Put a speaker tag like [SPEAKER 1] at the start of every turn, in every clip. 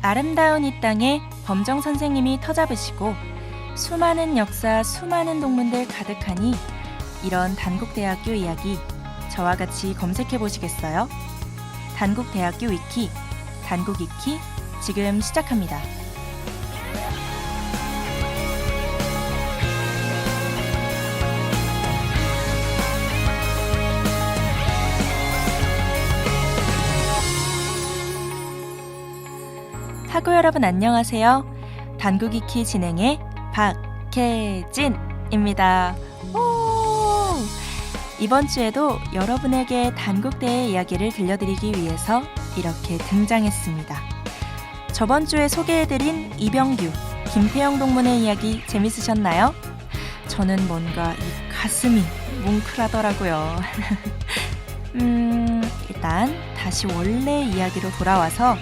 [SPEAKER 1] 아름다운 이 땅에 범정 선생님이 터잡으시고 수많은 역사, 수많은 동문들 가득하니 이런 단국대학교 이야기 저와 같이 검색해 보시겠어요? 단국대학교 위키, 단국위키 지금 시작합니다. 학우 여러분 안녕하세요. 단국위키 진행의 박혜진입니다. 이번 주에도 여러분에게 단국대의 이야기를 들려드리기 위해서 이렇게 등장했습니다. 저번 주에 소개해드린 이병규, 김태형 동문의 이야기 재밌으셨나요? 저는 뭔가 이 가슴이 뭉클하더라고요. 일단 다시 원래 이야기로 돌아와서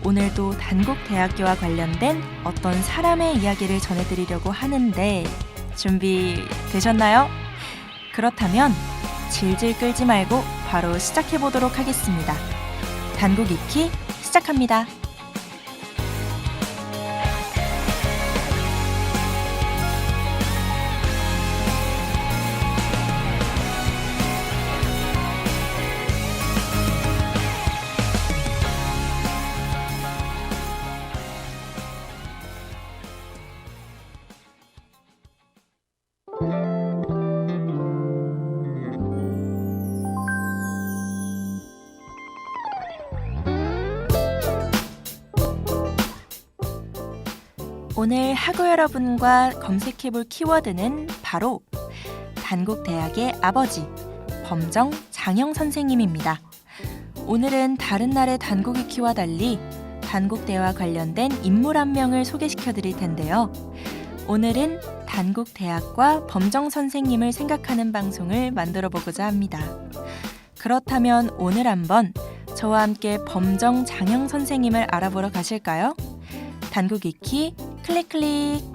[SPEAKER 1] 오늘도 단국대학교와 관련된 어떤 사람의 이야기를 전해드리려고 하는데 준비되셨나요? 그렇다면 질질 끌지 말고 바로 시작해보도록 하겠습니다. 단국위키 시작합니다. 오늘 학우 여러분과 검색해볼 키워드는 바로 단국대학의 아버지 범정 장영 선생님입니다. 오늘은 다른 날의 단국위키와 달리 단국대와 관련된 인물 한 명을 소개시켜드릴 텐데요. 오늘은 단국대학과 범정 선생님을 생각하는 방송을 만들어보고자 합니다. 그렇다면 오늘 한번 저와 함께 범정 장영 선생님을 알아보러 가실까요? 단국위키 클릭 클릭.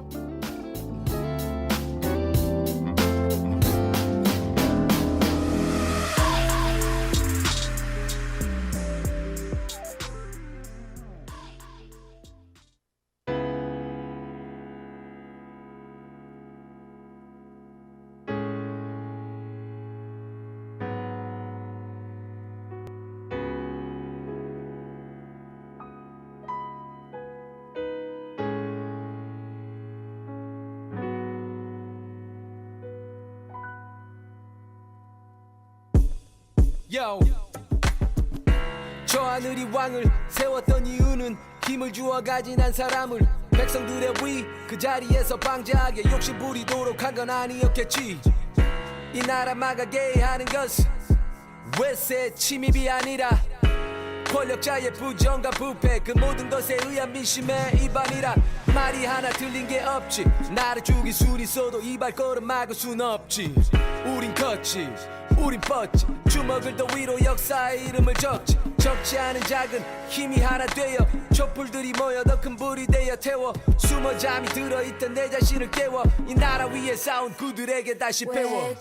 [SPEAKER 2] Yo. 저 하늘이 왕을 세웠던 이유는 힘을 주어 가진 한 사람을 백성들의 위 그 자리에서 방자하게 욕심 부리도록 한 건 아니었겠지. 이 나라 망하게 하는 것은 외세 침입이 아니라 권력자의 부정과 부패 그 모든 것에 의한 민심의 입안이라 말이 하나 틀린 게 없지. 나를 죽일 순 있어도 이 발걸음 막을 순 없지. 우린 컸지 우린 뻗지 주먹을 더 위로 역사의 이름을 적지. 적지 않은 작은 힘이 하나 되어 촛불들이 모여 더 큰 불이 되어 태워 숨어 잠이 들어있던 내 자신을 깨워 이 나라 위에 싸운 그들에게 다시 배워.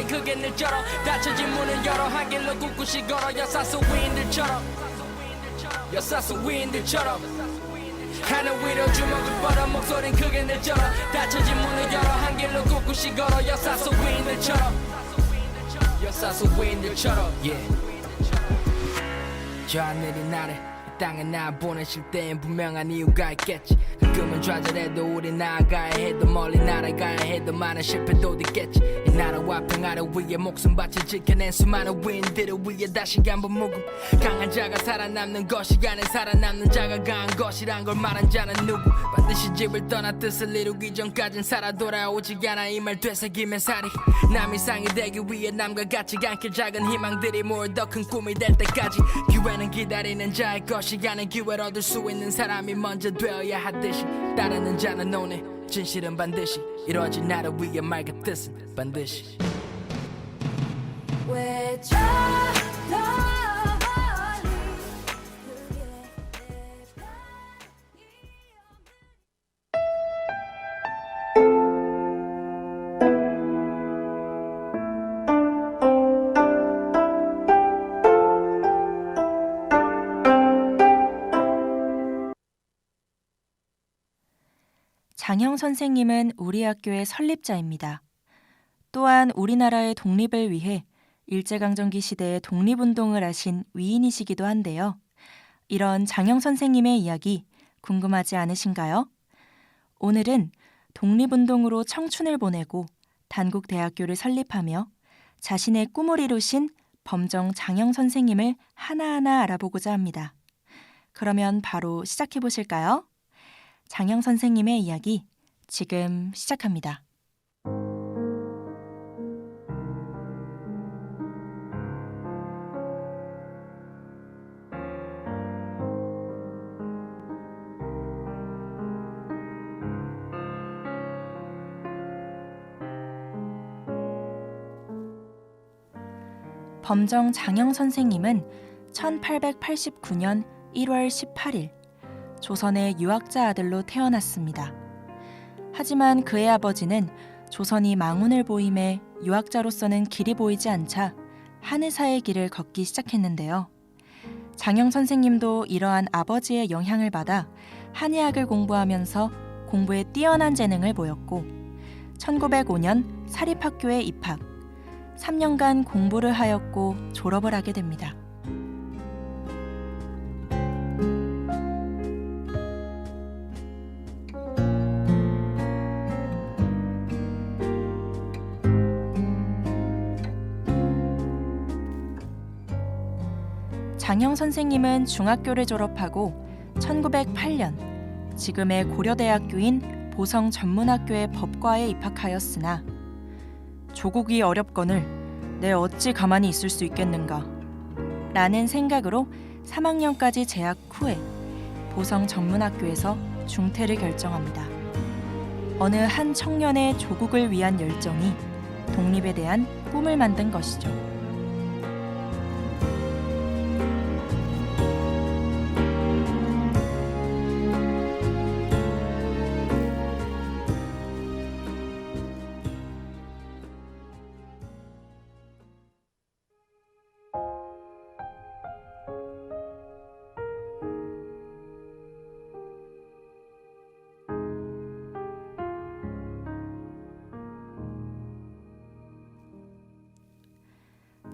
[SPEAKER 2] 크게 늘쩔어 닫혀진 문을 열어 한 길로 꿋꿋이 걸어 여사수 위인들처럼 여사수 위인들처럼 하늘 위로 주먹을 뻗어 목소린 크게 늘쩔어 닫혀진 문을 열어 한 길로 꿋꿋이 걸어 여사수 위인들처럼 여사수 위인들처럼 yeah. 저 하늘이 나를 이 땅에 나 보내실 때엔 분명한 이유가 있겠지. 그 지금은 좌절해도 우리 나아가야 해도 멀리 날아가야 해도 많은 실패도 있겠지. 이 나라와 평화를 위해 목숨 바쳐 지켜낸 수많은 위인들을 위해 다시 한번 묵음. 강한 자가 살아남는 것이 아닌 살아남는 자가 강한 것이란 걸 말한 자는 누구. 반드시 집을 떠나 뜻을 이루기 전까진 살아 돌아오지 않아 이 말 되새기면 살이. 남 이상이 되기 위해 남과 같이 않길 작은 희망들이 모여 더 큰 꿈이 될 때까지. 기회는 기다리는 자의 것이 아닌 기회를 얻을 수 있는 사람이 먼저 되어야 하듯이. 따르는 자는 오늘 진실은 반드시 이루어진 나를 위해 맑은 뜻은 반드시.
[SPEAKER 3] 외쳐
[SPEAKER 1] 장영 선생님은 우리 학교의 설립자입니다. 또한 우리나라의 독립을 위해 일제강점기 시대에 독립운동을 하신 위인이시기도 한데요. 이런 장영 선생님의 이야기 궁금하지 않으신가요? 오늘은 독립운동으로 청춘을 보내고 단국대학교를 설립하며 자신의 꿈을 이루신 범정 장영 선생님을 하나하나 알아보고자 합니다. 그러면 바로 시작해 보실까요? 장영 선생님의 이야기 지금 시작합니다. 범정 장영 선생님은 1889년 1월 18일 조선의 유학자 아들로 태어났습니다. 하지만 그의 아버지는 조선이 망운을 보임에 유학자로서는 길이 보이지 않자 한의사의 길을 걷기 시작했는데요. 장영 선생님도 이러한 아버지의 영향을 받아 한의학을 공부하면서 공부에 뛰어난 재능을 보였고 1905년 사립학교에 입학, 3년간 공부를 하였고 졸업을 하게 됩니다. 장영 선생님은 중학교를 졸업하고 1908년 지금의 고려대학교인 보성전문학교의 법과에 입학하였으나 조국이 어렵거늘 내 어찌 가만히 있을 수 있겠는가 라는 생각으로 3학년까지 재학 후에 보성전문학교에서 중퇴를 결정합니다. 어느 한 청년의 조국을 위한 열정이 독립에 대한 꿈을 만든 것이죠.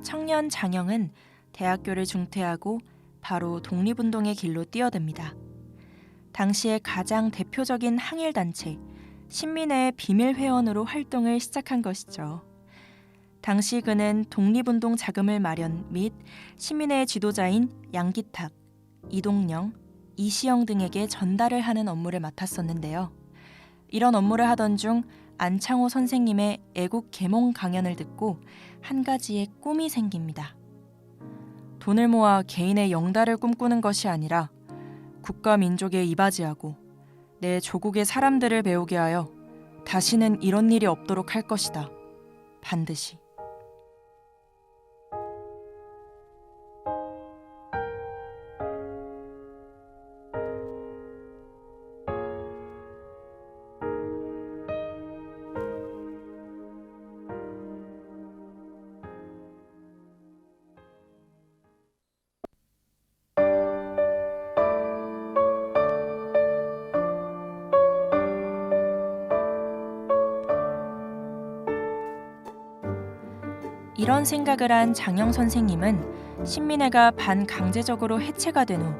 [SPEAKER 1] 청년 장영은 대학교를 중퇴하고 바로 독립운동의 길로 뛰어듭니다. 당시에 가장 대표적인 항일단체 신민회의 비밀회원으로 활동을 시작한 것이죠. 당시 그는 독립운동 자금을 마련 및 신민회의 지도자인 양기탁, 이동영, 이시영 등에게 전달을 하는 업무를 맡았었는데요. 이런 업무를 하던 중 안창호 선생님의 애국 계몽 강연을 듣고 한 가지의 꿈이 생깁니다. 돈을 모아 개인의 영달을 꿈꾸는 것이 아니라 국가 민족에 이바지하고 내 조국의 사람들을 배우게 하여 다시는 이런 일이 없도록 할 것이다. 반드시. 이런 생각을 한 장영 선생님은 신민회가 반강제적으로 해체가 된 후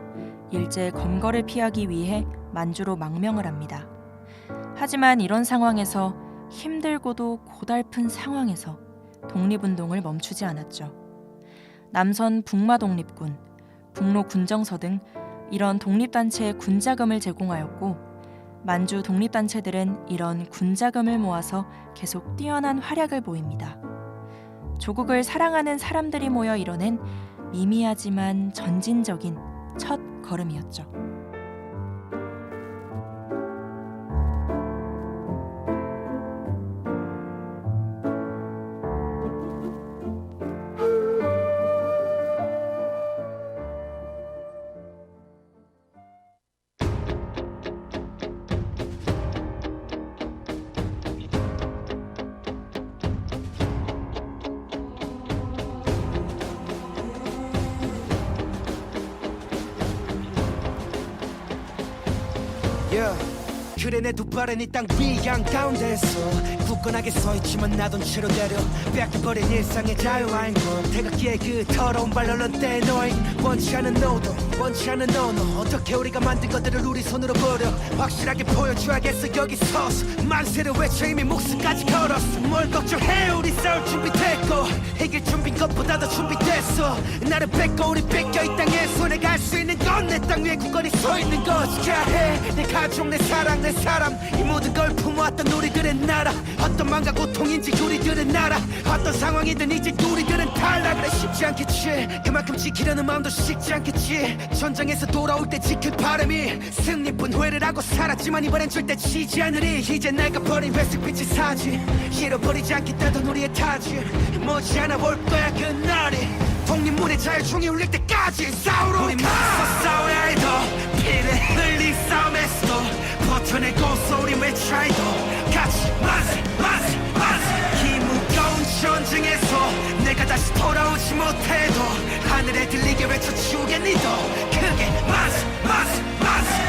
[SPEAKER 1] 일제 검거를 피하기 위해 만주로 망명을 합니다. 하지만 이런 상황에서 힘들고도 고달픈 상황에서 독립운동을 멈추지 않았죠. 남선 북마독립군, 북로군정서 등 이런 독립단체에 군자금을 제공하였고 만주 독립단체들은 이런 군자금을 모아서 계속 뛰어난 활약을 보입니다. 조국을 사랑하는 사람들이 모여 이뤄낸 미미하지만 전진적인 첫 걸음이었죠.
[SPEAKER 3] 그래 내 두 발은 이 땅 위 한가운데서 굳건하게 서있지만 나돈 채로 내려 뺏겨버린 일상의 자유화인 건 태극기의 그 더러운 발언은 떼놓인 원치 않은 노동 원치 않은 언어 어떻게 우리가 만든 것들을 우리 손으로 버려 확실하게 보여줘야겠어 여기 서서 만세를 외쳐 이미 목숨까지 걸었어 뭘 걱정해 우리 싸울 준비 됐고 이길 준비인 것보다 더 준비됐어 나를 뺏고 우리 뺏겨 이 땅에 손에 갈 수 있는 건 내 땅 위에 굳건히 서있는 것이야 해 내 가족 내 사랑 내 사람 이 모든 걸 품어왔던 우리들의 나라 어떤 맘과 고통인지 우리들의 나라 어떤 상황이든 이제 우리들은 달라 그래 쉽지 않겠지 그만큼 지키려는 마음도 쉽지 않겠지 전장에서 돌아올 때 지킬 바람이 승리뿐 후회를 하고 살았지만 이번엔 절대 지지 않으리 이제 내가 버린 회색빛의 사진 잃어버리지 않겠다던 우리의 타지 머지않아 올 거야 그날이 독립문의 자유총이 울릴 때까지 싸우러 우리 맞서 싸워야 해도 피를 흘린 싸움에서도 버텨내고서 우리 외쳐도 같이 만세 만세 만세 이 무거운 전쟁에서 내가 다시 돌아오지 못해도 하늘에 들리게 외쳐주겠니 더 크게 만세 만세 만세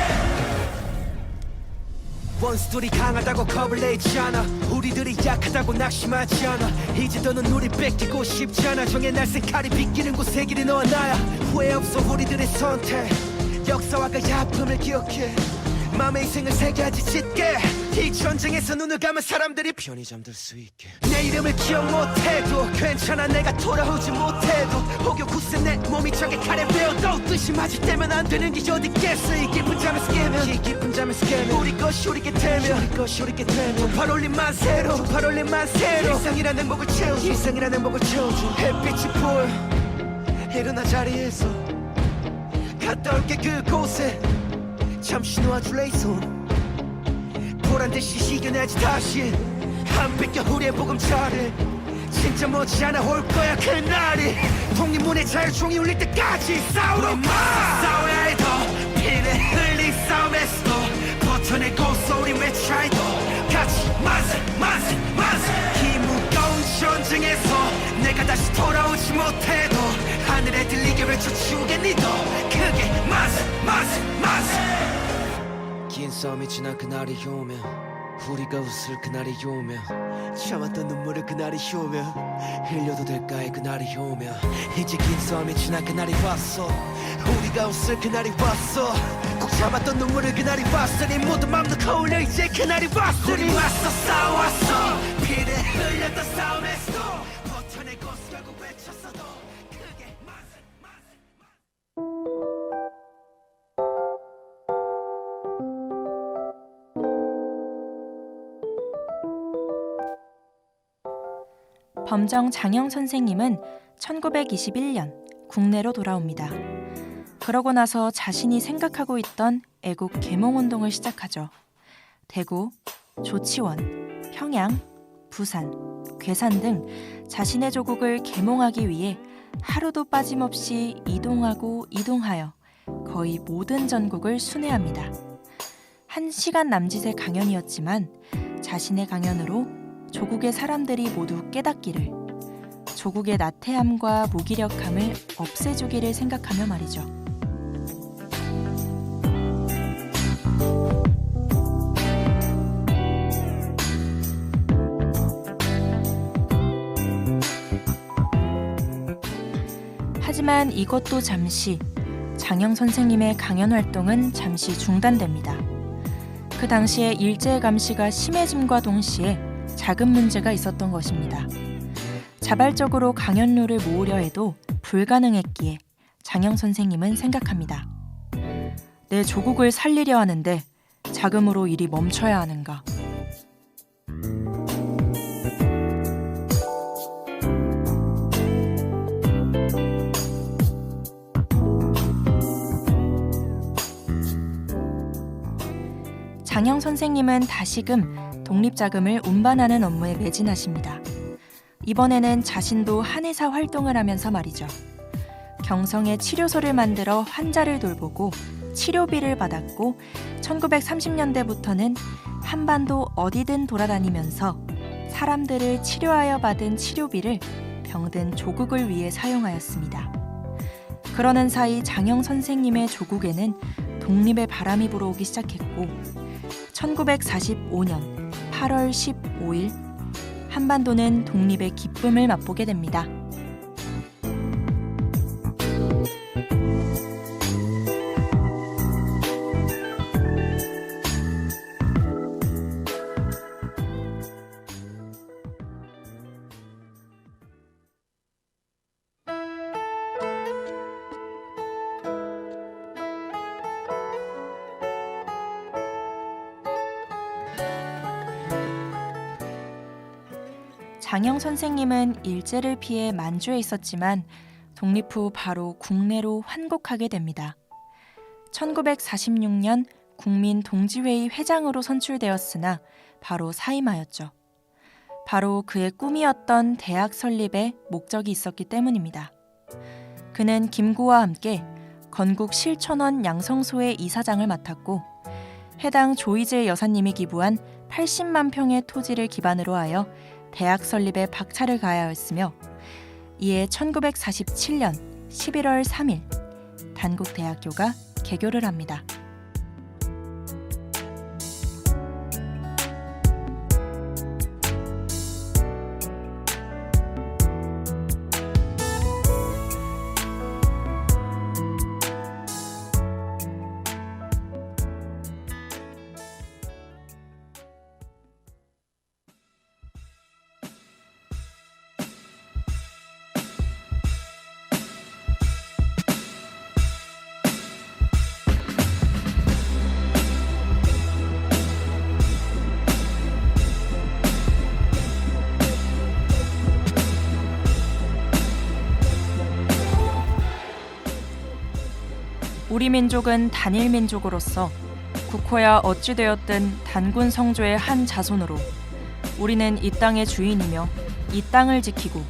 [SPEAKER 3] 원수들이 강하다고 겁을 내지 않아 우리들이 약하다고 낙심하지 않아 이제 더는 우리 뺏기고 싶지 않아 정의 날쌘 칼이 빗기는 곳에 길이 너와 나야 후회 없어 우리들의 선택 역사와 그 아픔을 기억해 마음의 희생을 새겨야지 짙게 이 전쟁에서 눈을 감은 사람들이 편히 잠들 수 있게 내 이름을 기억 못해도 괜찮아 내가 돌아오지 못해도 혹여 굳세 내 몸이 적의 칼에 베어도 뜻이 맞을 때면 안 되는 게 어디 있겠어 이 깊은 잠에서 깨면 이 깊은 잠에서 깨면 우리 것이 우리게 되면 우리 것이 우리게 되면 두팔 올린 만세로 두팔 올린 만세로 일상이란 행복을 채워줘 일상이란 행복을 채워줘 햇빛이 보여 일어나 자리에서 갔다 올게 그곳에 잠시 놓아줄래 이 손 보란듯이 시겨내지 다시 한 뺏겨 우리의 복음차를 진짜 머지않아 올 거야 그날이 독립문의 자유총이 울릴 때까지 싸우러 싸워야 해도 피를 흘린 싸움에서도 버텨내고서 우리 외쳐도 같이 만세 만세 만세 이 무거운 전쟁에서 내가 다시 돌아오지 못해도 하늘에 들리게 외쳐주겠니 더 크게 만세 만세 만세 긴 싸움이 지난 그날이 오면 우리가 웃을 그날이 오면 참았던 눈물을 그날이 오면 흘려도 될까의 그날이 오면 이제 긴 싸움이 지난 그날이 왔어 우리가 웃을 그날이 왔어 꼭 참았던 눈물을 그날이 왔어 네 모든 맘 놓고 울려 이제 그날이 왔어 우리 맞서 싸워왔어 피를 흘렸던 싸움에서도 버텨내고 결국 외쳤어도 크게 만세 만세
[SPEAKER 1] 범정 장영 선생님은 1921년 국내로 돌아옵니다. 그러고 나서 자신이 생각하고 있던 애국 계몽운동을 시작하죠. 대구, 조치원, 평양, 부산, 괴산 등 자신의 조국을 계몽하기 위해 하루도 빠짐없이 이동하고 이동하여 거의 모든 전국을 순회합니다. 1시간 남짓의 강연이었지만 자신의 강연으로 조국의 사람들이 모두 깨닫기를, 조국의 나태함과 무기력함을 없애주기를 생각하며 말이죠. 하지만 이것도 잠시 장영 선생님의 강연 활동은 잠시 중단됩니다. 그 당시에 일제 감시가 심해짐과 동시에 자금 문제가 있었던 것입니다. 자발적으로 강연료를 모으려 해도 불가능했기에 장영 선생님은 생각합니다. 내 조국을 살리려 하는데 자금으로 일이 멈춰야 하는가. 장영 선생님은 다시금 독립자금을 운반하는 업무에 매진하십니다. 이번에는 자신도 한의사 활동을 하면서 말이죠. 경성에 치료소를 만들어 환자를 돌보고 치료비를 받았고 1930년대부터는 한반도 어디든 돌아다니면서 사람들을 치료하여 받은 치료비를 병든 조국을 위해 사용하였습니다. 그러는 사이 장영 선생님의 조국에는 독립의 바람이 불어오기 시작했고 1945년 8월 15일 한반도는 독립의 기쁨을 맛보게 됩니다. 장영 선생님은 일제를 피해 만주에 있었지만 독립 후 바로 국내로 환국하게 됩니다. 1946년 국민동지회의 회장으로 선출되었으나 바로 사임하였죠. 바로 그의 꿈이었던 대학 설립에 목적이 있었기 때문입니다. 그는 김구와 함께 건국 실천원 양성소의 이사장을 맡았고 해당 조이제 여사님이 기부한 80만 평의 토지를 기반으로 하여 대학 설립에 박차를 가하였으며 이에 1947년 11월 3일 단국대학교가 개교를 합니다. 우리 민족은 단일 민족으로서 국호야 어찌 되었든 단군 성조의 한 자손으로 우리는 이 땅의 주인이며 이 땅을 지키고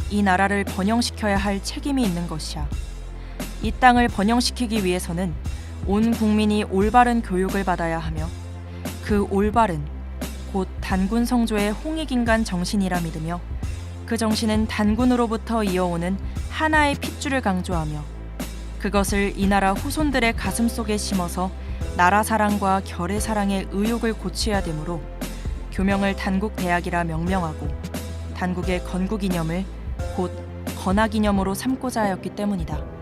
[SPEAKER 1] 이 나라를 번영시켜야 할 책임이 있는 것이야. 이 땅을 번영시키기 위해서는 온 국민이 올바른 교육을 받아야 하며 그 올바른 곧 단군 성조의 홍익인간 정신이라 믿으며 그 정신은 단군으로부터 이어오는 하나의 핏줄을 강조하며 그것을 이 나라 후손들의 가슴 속에 심어서 나라 사랑과 결의 사랑의 의욕을 고취해야 되므로 교명을 단국대학이라 명명하고 단국의 건국이념을 곧 건학이념으로 삼고자 하였기 때문이다.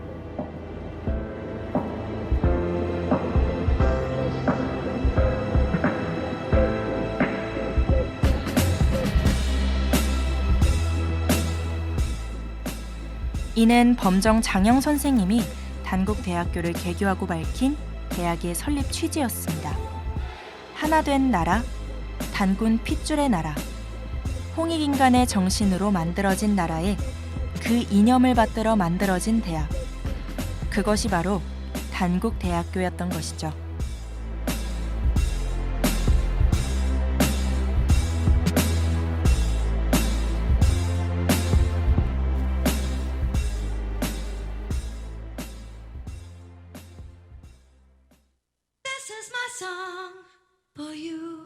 [SPEAKER 1] 이는 범정 장영 선생님이 단국대학교를 개교하고 밝힌 대학의 설립 취지였습니다. 하나된 나라, 단군 핏줄의 나라, 홍익인간의 정신으로 만들어진 나라에 그 이념을 받들어 만들어진 대학. 그것이 바로 단국대학교였던 것이죠.
[SPEAKER 4] This is my song for you.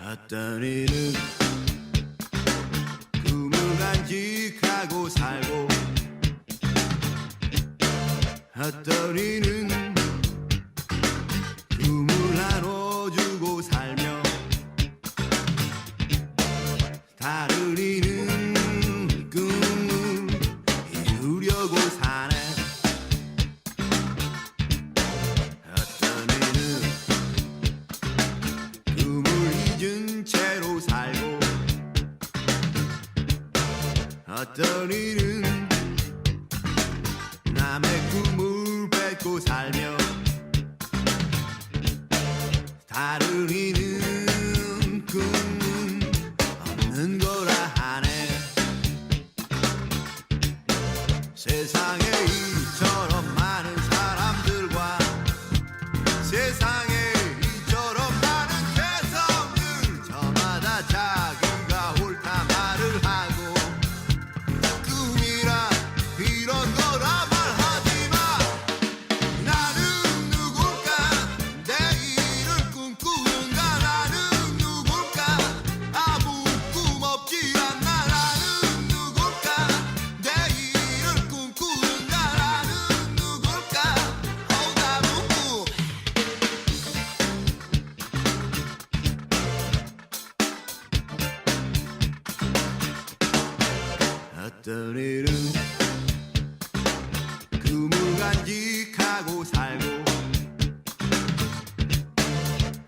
[SPEAKER 5] 어떤 이는 꿈을 간직하고 살고 어떤 이는 꿈을 나눠주고 살며 다른 이는 꿈을 이루려고 사네. 어떤 이는 꿈을 잊은 채로 살고 어떤 이는 남의 꿈을 뺏고 살며 다른 이는 꿈은 없는 거라 하네. 세상에 이처럼 많은 사람들과 세상에 이처럼 많은 개성들 저마다 자기가 옳다 말을 하고 꿈이란 이런 거라 말하지마. 나는 누굴까 내일을 꿈꾸는가. 나는 누굴까 아무 꿈 없지 않나. 나는 누굴까 내일을 꿈꾸는가. 나는 누굴까 나무 어떤 일은 꿈을 간직하고 살고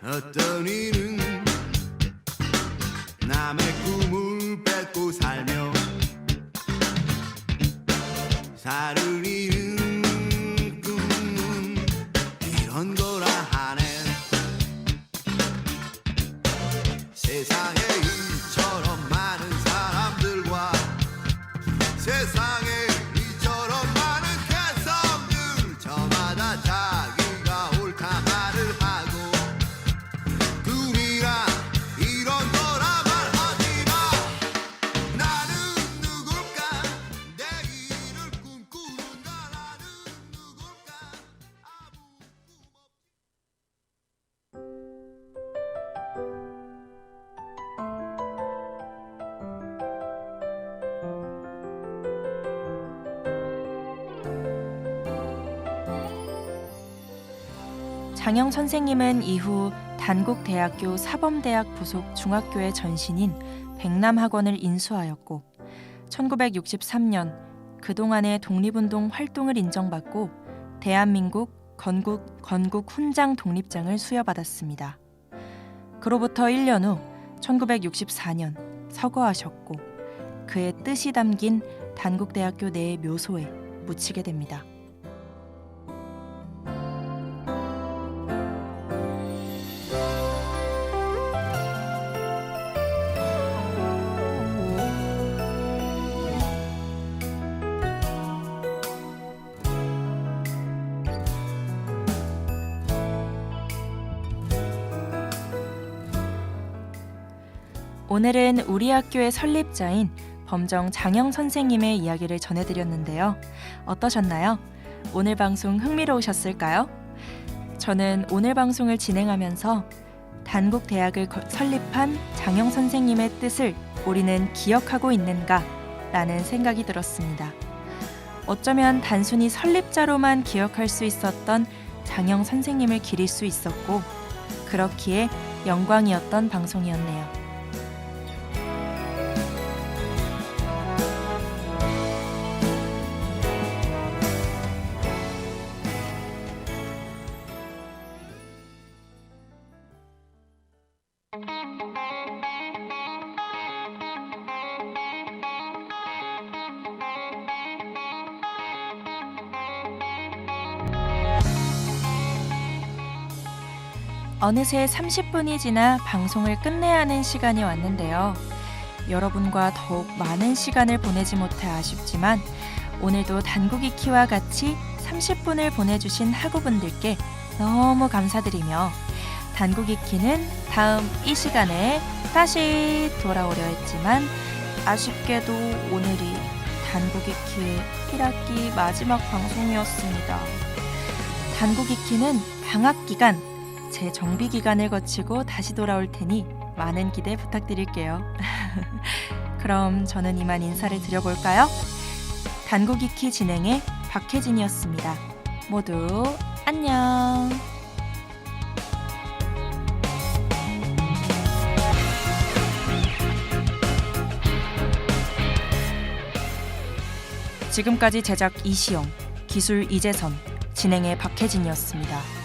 [SPEAKER 5] 어떤 이는 남의 꿈을 뺏고 살며 다른 이는 꿈은 이런 거라 하네. 세상에 이처럼 많은 사람들과 세상에 이처럼 많은 개성들 저마다 자기가 옳다 말을 하고 꿈이란 이런 거라 말하지마. 나는 누굴까 내일을 꿈꾸는가. 나는 누굴까 아무
[SPEAKER 1] 장영 선생님은 이후 단국대학교 사범대학 부속 중학교의 전신인 백남학원을 인수하였고 1963년 그동안의 독립운동 활동을 인정받고 대한민국 건국 훈장 독립장을 수여받았습니다. 그로부터 1년 후 1964년 서거하셨고 그의 뜻이 담긴 단국대학교 내의 묘소에 묻히게 됩니다. 오늘은 우리 학교의 설립자인 범정 장영 선생님의 이야기를 전해드렸는데요. 어떠셨나요? 오늘 방송 흥미로우셨을까요? 저는 오늘 방송을 진행하면서 단국대학을 설립한 장영 선생님의 뜻을 우리는 기억하고 있는가? 라는 생각이 들었습니다. 어쩌면 단순히 설립자로만 기억할 수 있었던 장영 선생님을 기릴 수 있었고 그렇기에 영광이었던 방송이었네요. 어느새 30분이 지나 방송을 끝내야 하는 시간이 왔는데요. 여러분과 더욱 많은 시간을 보내지 못해 아쉽지만 오늘도 단국이키와 같이 30분을 보내주신 학우분들께 너무 감사드리며 단국이키는 다음 이 시간에 다시 돌아오려 했지만 아쉽게도 오늘이 단국이키의 1학기 마지막 방송이었습니다. 단국이키는 방학 기간 재정비 기간을 거치고 다시 돌아올 테니 많은 기대 부탁드릴게요. 그럼 저는 이만 인사를 드려볼까요? 단국이키 진행의 박혜진이었습니다. 모두 안녕. 지금까지 제작 이시영, 기술 이재선, 진행의 박혜진이었습니다.